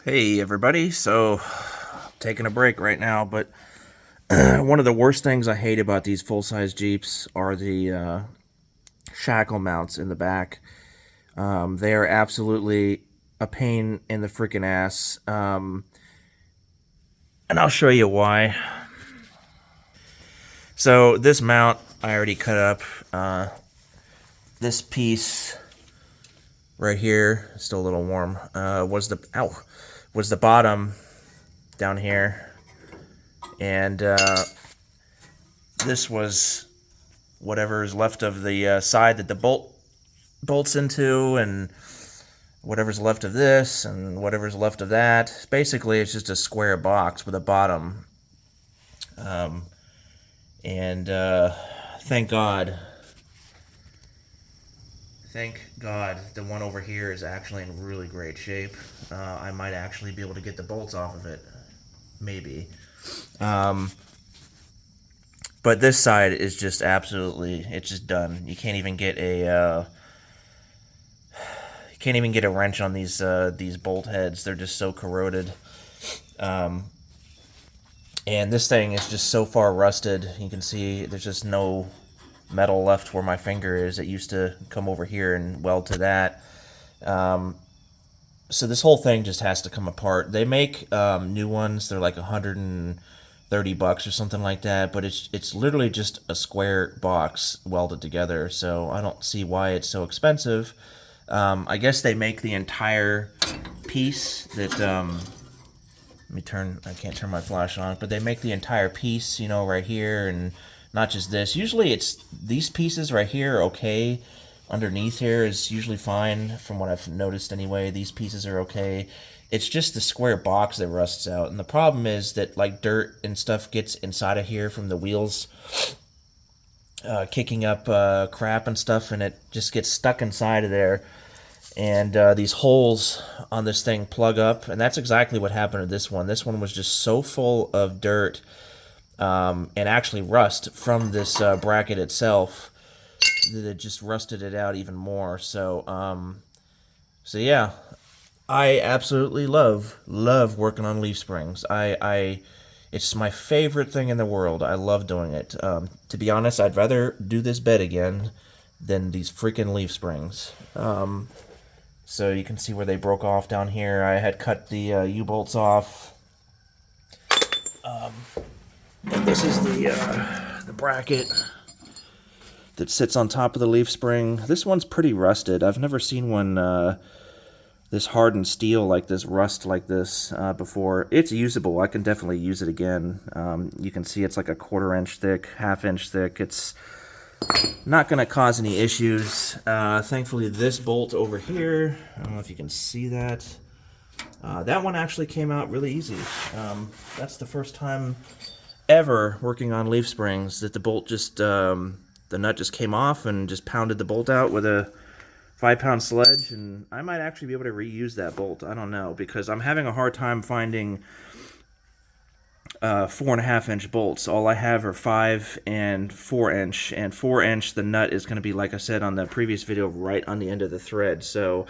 Hey everybody, so taking a break right now, but one of the worst things I hate about these full-size Jeeps are the shackle mounts in the back. They are absolutely a pain in the freaking ass, and I'll show you why. So this mount I already cut up. This piece right here, still a little warm, was the bottom down here, and this was whatever is left of the side that the bolts into, and whatever's left of this, and whatever's left of that. Basically, it's just a square box with a bottom. Um, and thank God, the one over here is actually in really great shape. I might actually be able to get the bolts off of it, maybe. Um, but this side is just absolutely, it's just done. You can't even get a wrench on these bolt heads. They're just so corroded. Um, and this thing is just so far rusted. You can see there's just no metal left where my finger is. It used to come over here and weld to that. So this whole thing just has to come apart. They make new ones. They're like $130 or something like that. But it's literally just a square box welded together. So I don't see why it's so expensive. I guess they make the entire piece that, I can't turn my flash on, but they make the entire piece, right here, and not just this. Usually it's these pieces right here, okay. Underneath here is usually fine, from what I've noticed anyway. These pieces are okay. It's just the square box that rusts out. And the problem is that, like, dirt and stuff gets inside of here from the wheels, kicking up crap and stuff, and it just gets stuck inside of there. And these holes on this thing plug up, and that's exactly what happened to this one. This one was just so full of dirt and actually rust from this bracket itself that it just rusted it out even more. So yeah, I absolutely love working on leaf springs. It's my favorite thing in the world. I love doing it. To be honest, I'd rather do this bed again than these freaking leaf springs. So you can see where they broke off down here. I had cut the U-bolts off. And this is the bracket that sits on top of the leaf spring. This one's pretty rusted. I've never seen one this hardened steel like this, rust like this before. It's usable. I can definitely use it again. You can see it's like a 1/4 inch thick, 1/2 inch thick. It's not going to cause any issues. Thankfully, this bolt over here, I don't know if you can see that. That one actually came out really easy. That's the first time ever working on leaf springs that the bolt just, the nut just came off and just pounded the bolt out with a 5-pound sledge. And I might actually be able to reuse that bolt. I don't know, because I'm having a hard time finding 4.5 inch bolts. All I have are 5 and 4 inch, and 4 inch, the nut is going to be, like I said on the previous video, right on the end of the thread. So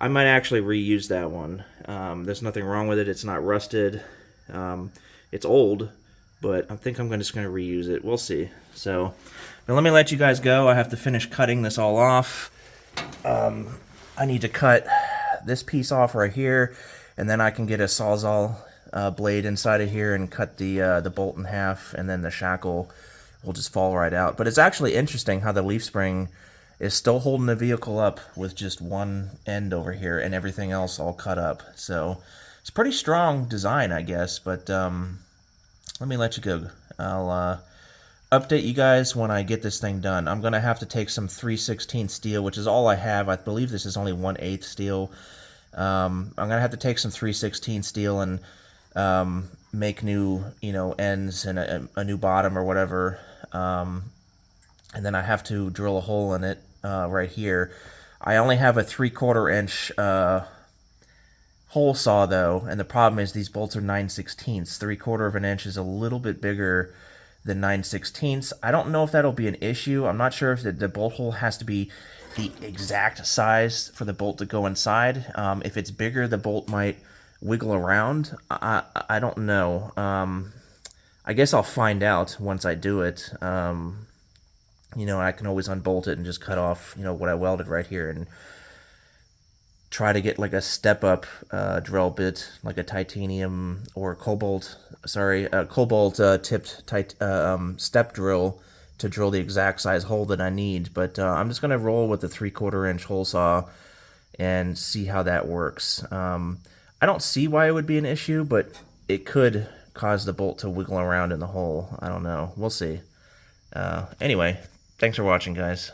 I might actually reuse that one. There's nothing wrong with it. It's not rusted. It's old, but I think I'm just going to reuse it. We'll see. So now let me let you guys go. I have to finish cutting this all off. I need to cut this piece off right here, and then I can get a Sawzall blade inside of here and cut the bolt in half, and then the shackle will just fall right out. But it's actually interesting how the leaf spring is still holding the vehicle up with just one end over here and everything else all cut up. So it's pretty strong design, I guess. But let me let you go. I'll update you guys when I get this thing done. I'm gonna have to take some 3/16 steel, which is all I have. I believe this is only 1/8 steel. I'm gonna have to take some 3/16 steel and make new, ends and a new bottom or whatever. And then I have to drill a hole in it right here. I only have a 3/4 inch hole saw though, and the problem is these bolts are 9/16. 3/4 of an inch is a little bit bigger than 9/16. I don't know if that'll be an issue. I'm not sure if the bolt hole has to be the exact size for the bolt to go inside. If it's bigger, the bolt might wiggle around? I don't know. I guess I'll find out once I do it. You know, I can always unbolt it and just cut off, you know, what I welded right here and try to get like a step up drill bit, like a titanium or cobalt tipped step drill to drill the exact size hole that I need. But I'm just gonna roll with the 3/4 inch hole saw and see how that works. I don't see why it would be an issue, but it could cause the bolt to wiggle around in the hole. I don't know. We'll see. Anyway, thanks for watching, guys.